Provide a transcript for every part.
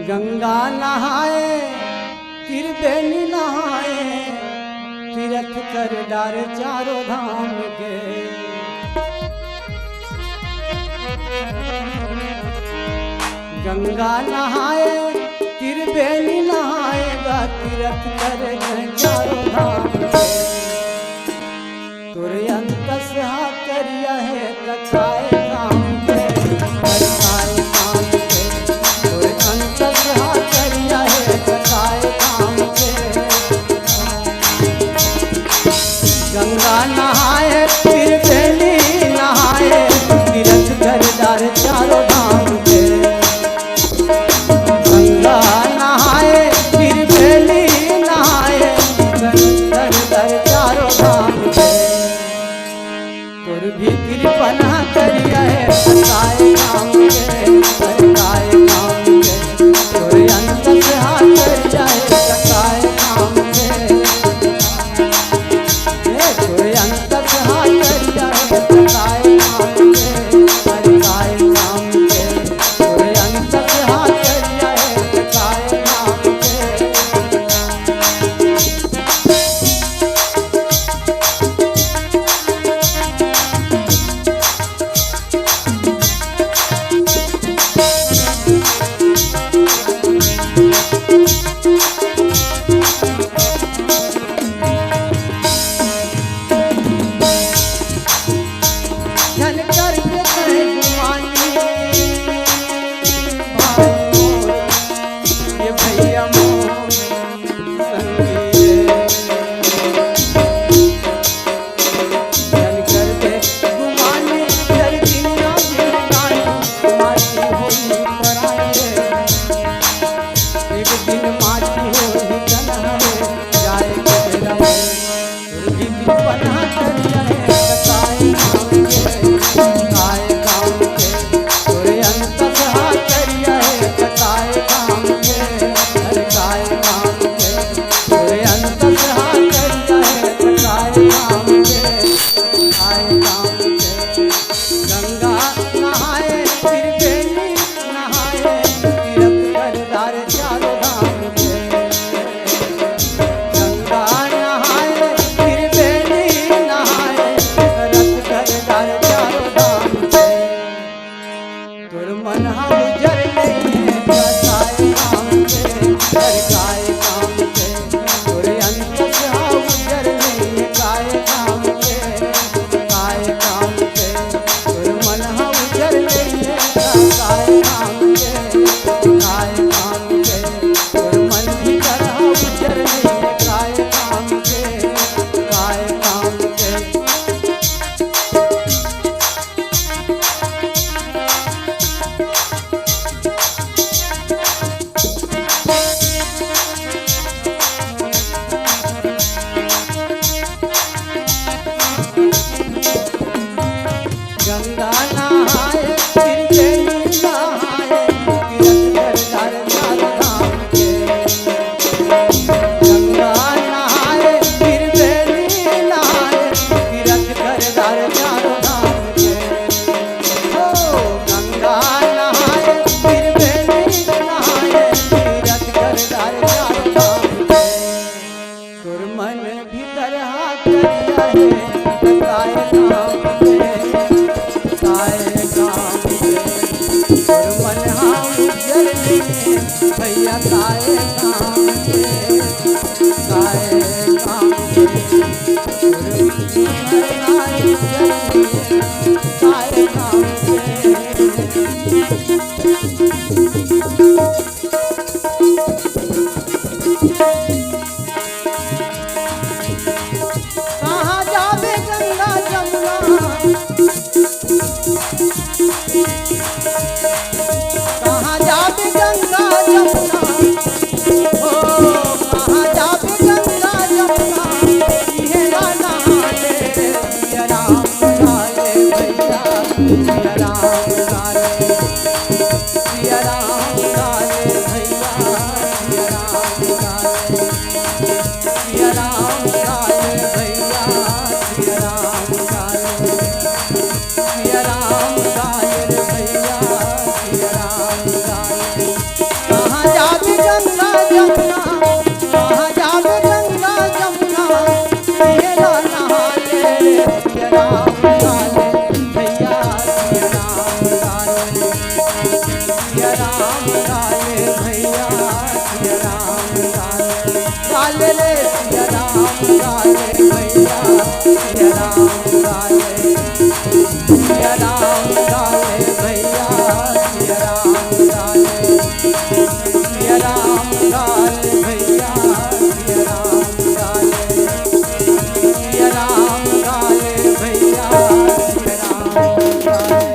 गंगा नहाए त्रिवेणी नहाए तीर्थ कर डार चारों धाम के। गंगा नहाए त्रिवेणी नहाएगा तीर्थ कर चारों धाम के। तुर अंत से करिया है कथाए काम के कथाए काम के। तुर अंत से करिया है कथाए काम के। गंगा नहाए त्रिवेणी नहाए तीर्थ कर डार चारों धाम के। गंगा नहाए त्रिवेणी नहाए तीर्थ कर डार चारों धाम के। तुर भी कृपना करिया है कथाए काम के कथाए काम के। तुर अंत से करिया है कथाए काम के। तुर अंत से करिया है कथाए काम के कथाए काम के। तुर अंत से करिया है कथाए काम के। गंगा नहाए त्रिवेणी नहाए तीर्थ कर डार चारों धाम के। गंगा नहाए त्रिवेणी नहाए तीर्थ कर डार चारों धाम के। ओ गंगा नहाए त्रिवेणी नहाए तीर्थ कर डार चारों धाम के। तुर मन भीतर करिया है कथाए काम के कथाए काम के। तुर मन उज्जर भैया काए काम के काए काम के। तुर मन उज्जर काए काम के। कहाँ जावे गंगा जमुना कहाँ जावे गंगा जमुना। ओ कहाँ जावे गंगा जमुना। ये नहाले सिया राम नहाले भैया सिया राम नहाले सिया राम नहाले भैया गंगा जमुना, कहाँ जावे गंगा जमुना, मेला नहाले सिया राम लाले भैया सिया राम लाले, सिया राम लाले भैया सिया राम लाले, लाले रे सिया राम लाले भैया सिया राम लाले, सिया राम लाले भैया सिया राम लाले, सिया राम लाले भैया सिया राम लाले, सिया राम लाले भैया सिया राम लाले।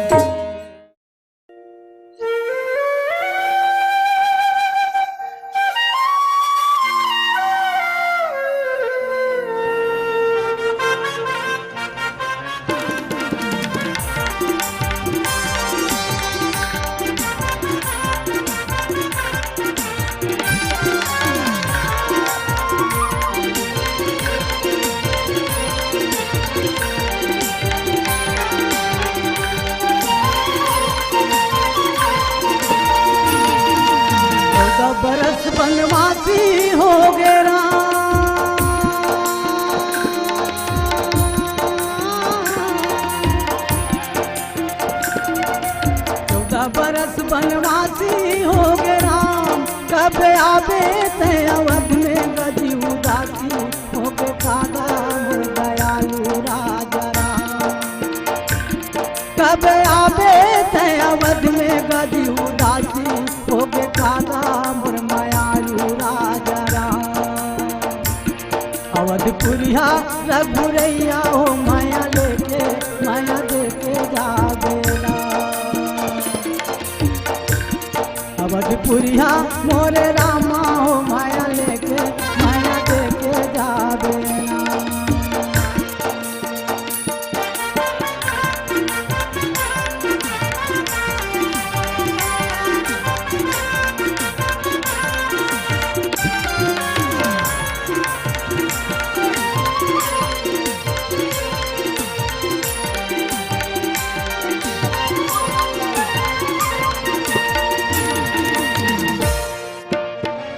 बरस बनवासी हो गए राम, 14 बरस बनवासी हो गए राम, कब आवे ते अवध में गजी उदासी हो के कागा मोर दयालु राजा राम, कब आवे ते अवध में गजी उदासी हो के कागा मोर मायालु राजा राम, अवधपुरिया रघुरैया हो माया लेके माया देके जावेला, अवधपुरिया मोरे रामा हो माया लेके माया देके जावेला।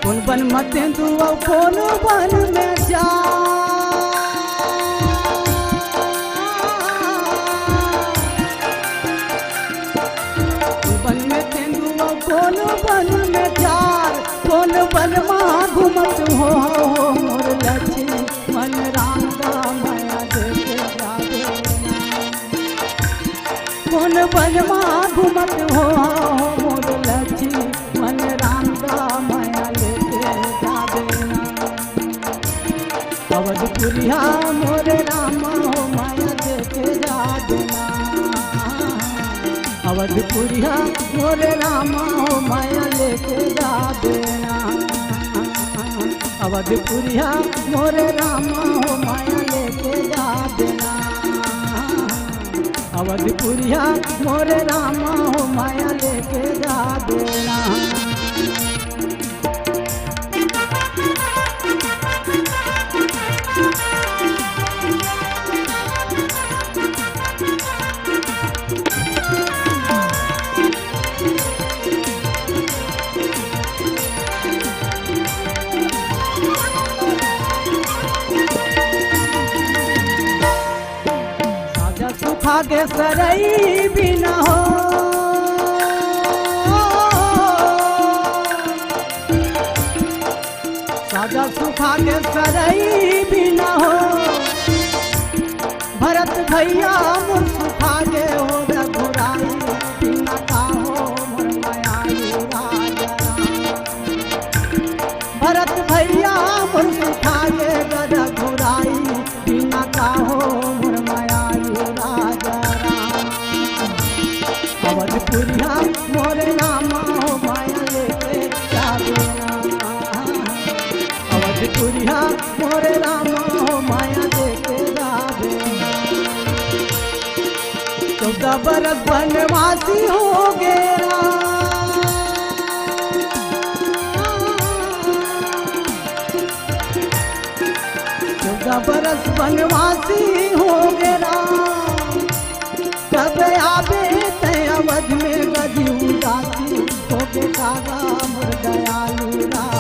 कौन बन मत दुआ कौन बन में जा, बन में तेंदुआ कौन बन में चार, कौन बन माँ घूमत हो मोर लक्ष्मी मन राम दा माया देके जावे, कौन बन माँ घूमत हो मोर लक्ष्मी मन राम दा माया अवधपुरिया मोरे रामा हो माया देके जावेला, अवधपुरिया मोरे रामा हो माया लेके जावेला, अवधपुरिया मोरे रामा हो माया लेके जावेला, अवधपुरिया मोरे रामा हो माया लेके जावेला। सुखा के सरई भी न हो, साजा सुखा के सरई भी न हो, भरत भैया मुर सुखा के हो रघुराई बिना का हो मोर मायालु राजा राम, भरत भैया मुर सुखा के रघुराई बिना का हो मोर मायालु राजा राम, अवधपुरिया मोरे रामा हो माया लेके जावेला, अवधपुरिया मोरे रामा हो माया देके जावेला। 14 बरस बनवासी हो गए राम, 14 बरस बनवासी हो गए राम, कब आवे ते अवध में गजी उदासी हो के कागा मोर दयालु राम,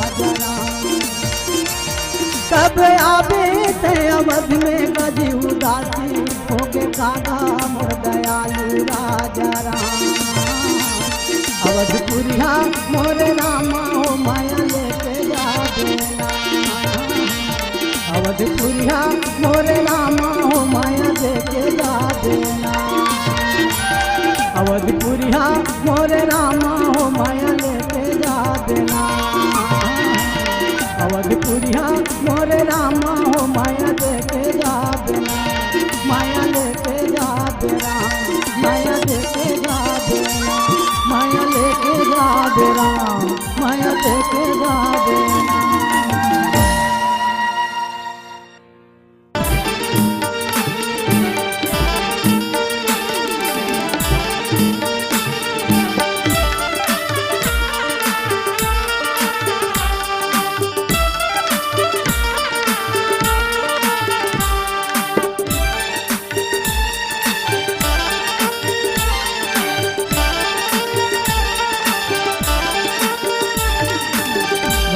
जब आवे ते अवध में गजी उदासी होगे कागा मोर दयालु राजा राम। अवधपुरिया मोर रामा हो माया लेके जा देना। अवधपुरिया मोर रामा हो माया लेके जा देना। अवधपुरिया मोर रामा हो माया लेके जा देना। अवधपुरिया मोर रामा हो माया लेके जा देना। माया लेके जा देना। माया लेके जा देना। माया लेके जा देना। माया लेके जा देना।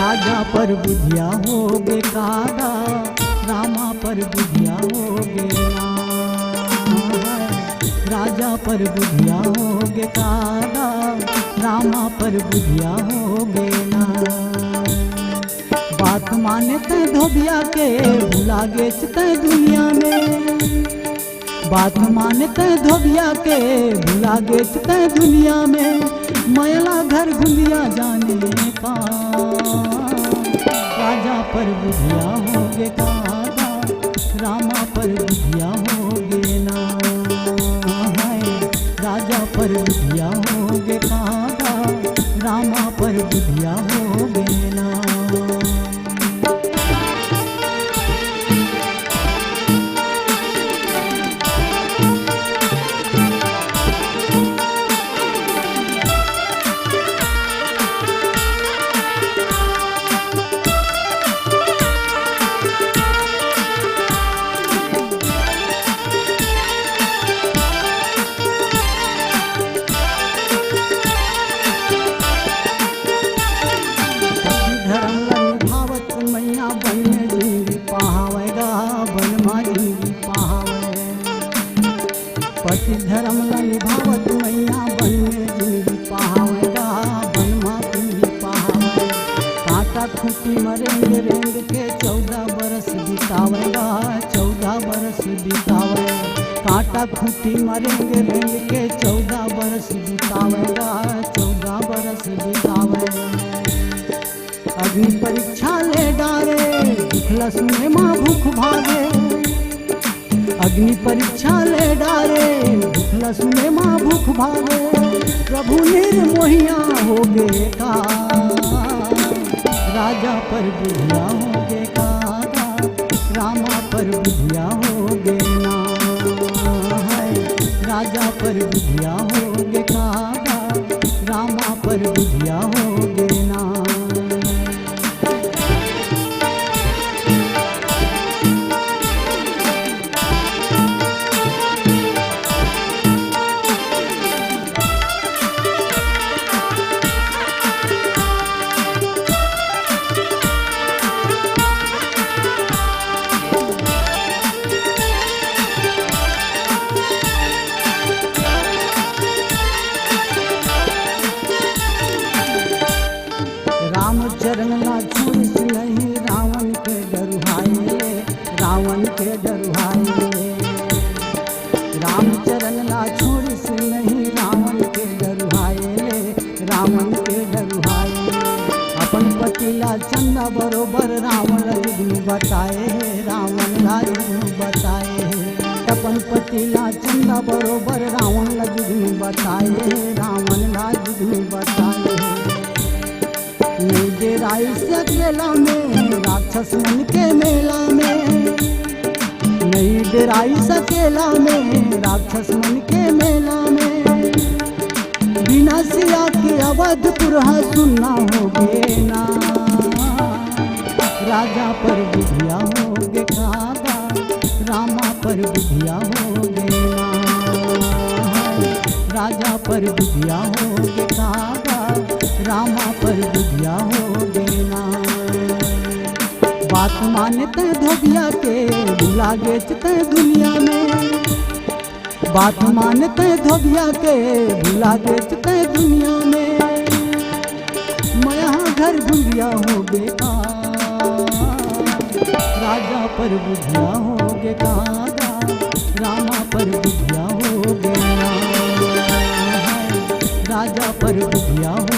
राजा पर बुधिया होगे कागा रामा पर बुधिया होगे ना। राजा पर बुधिया होगे कागा रामा पर बुधिया होगे ना। बात माने ते धोबिया के भुला गे ते दुनिया में। बात माने ते धोबिया के भुला गे ते दुनिया में। मैला घर घुमिया जाने का राजा पर बुधिया होगे कागा रामा पर बुधिया होगे ना। राजा पर बुधिया होगे कागा रामा पर बुधिया होगे ना। पति धर्म निभावत मैया बन में जिंदगी पहावेगा बन माती पहावे। कांटा खूंटी मरेंगे रेंग के 14 बरस बितावेगा 14 बरस बितावे। कांटा खूंटी मरेंगे रेंग के 14 बरस बितावेगा 14 बरस बितावे। अग्नि परीक्षा ले डारे दुखलस में माँ भूख भागे। अग्नि परीक्षा ले डारे दुखलस में माँ भूख भागे। प्रभु निर्मोहिया होगे का राजा पर बुधिया होगे कागा रामा पर बुधिया होगे ना। राजा पर बुधिया होगे कागा रामा पर बुधिया होगे ना। चरण ना छोड़िस नहीं रावण के डरुहाए। रावण के डरुहाए। राम चरण ना छोड़िस नहीं रावण के डरुहाए। रावण के डरुहाए। अपन पतिला चंदा बरोबर रावण युग बताए। रावण युग बताए। अपन पतिला चंदा बरोबर रावण युग बताए। रावण युग बताए। नहीं डेराई सकेला में राक्षस मन के मेला में। नहीं डेराई सकेला में राक्षस मन के मेला में। बिना सिया के अवधपुर सुनना होगे ना। राजा पर बुधिया होगे कागा रामा पर बुधिया होगे ना। राजा पर बुधिया होगे कागा रामा पर बुधिया होगे ना। बात मानते धोबिया के भुला गेचते दुनिया में। बात मानते धोबिया के भुला गेचते दुनिया में। मैं यहाँ घर बुझिया हो बेकार, राजा पर बुझिया हो गे कागा, रामा पर बुझिया हो गे, राजा पर बुझिया हो